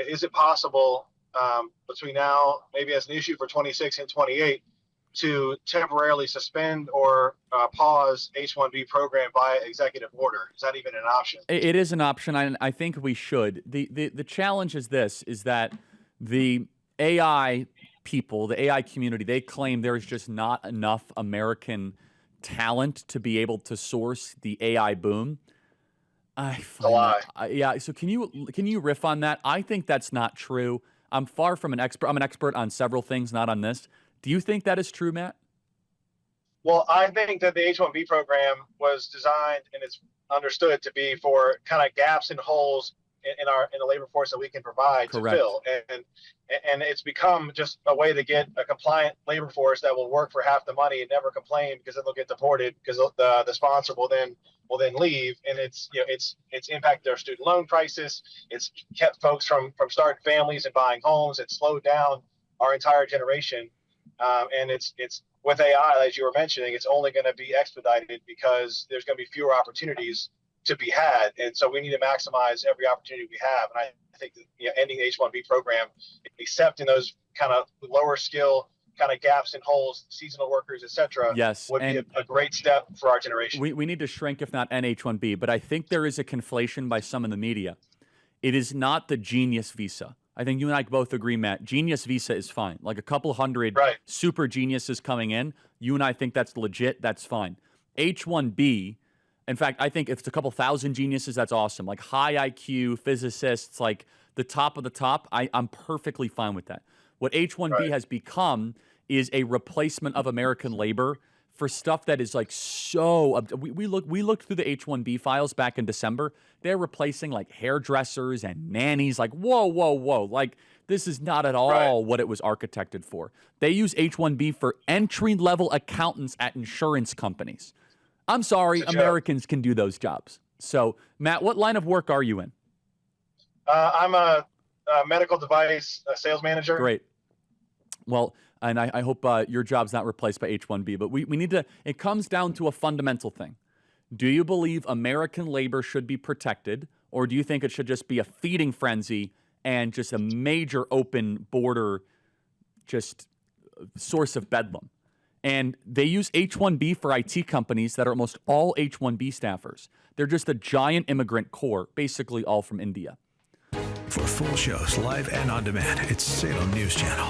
is it possible between now, maybe as an issue for 26 and 28, to temporarily suspend or pause H1B program via executive order? Is that even an option? It is an option. I think we should. The challenge is this, is that the AI people, the AI community, they claim there is just not enough American talent to be able to source the AI boom. I find that, yeah. So can you riff on that? I think that's not true. I'm far from an expert. I'm an expert on several things, not on this. Do you think that is true, Matt? Well, I think that the H1B program was designed and it's understood to be for kind of gaps and holes in the labor force that we can provide Correct. to fill, and it's become just a way to get a compliant labor force that will work for half the money and never complain because then they'll get deported because the sponsor will then leave, and it's impacted their student loan crisis. It's kept folks from starting families and buying homes. It's slowed down our entire generation, and it's with AI, as you were mentioning, it's only going to be expedited because there's going to be fewer opportunities to be had, and so we need to maximize every opportunity we have. And I think that, ending the H1B program, except in those kind of lower skill kind of gaps and holes, seasonal workers, etc., yes, would be a great step for our generation. We need to shrink, if not end H1B, but I think there is a conflation by some in the media. It is not the genius visa. I think you and I both agree, Matt. Genius visa is fine. Like a couple hundred super geniuses coming in, you and I think that's legit. That's fine. H1B, in fact, I think if it's a couple thousand geniuses, that's awesome. Like high IQ physicists, like the top of the top, I'm perfectly fine with that. What H1B has become is a replacement of American labor for stuff that is like so. We looked through the H1B files back in December. They're replacing like hairdressers and nannies. Like whoa. Like this is not at all what it was architected for. They use H1B for entry-level accountants at insurance companies. I'm sorry, Americans can do those jobs. So, Matt, what line of work are you in? I'm a medical device sales manager. Great. Well, and I hope your job's not replaced by H1B, but we need to, it comes down to a fundamental thing. Do you believe American labor should be protected, or do you think it should just be a feeding frenzy and just a major open border, just source of bedlam? And they use H1B for IT companies that are almost all H1B staffers. They're just a giant immigrant core, basically all from India. For full shows, live and on demand, it's Salem News Channel.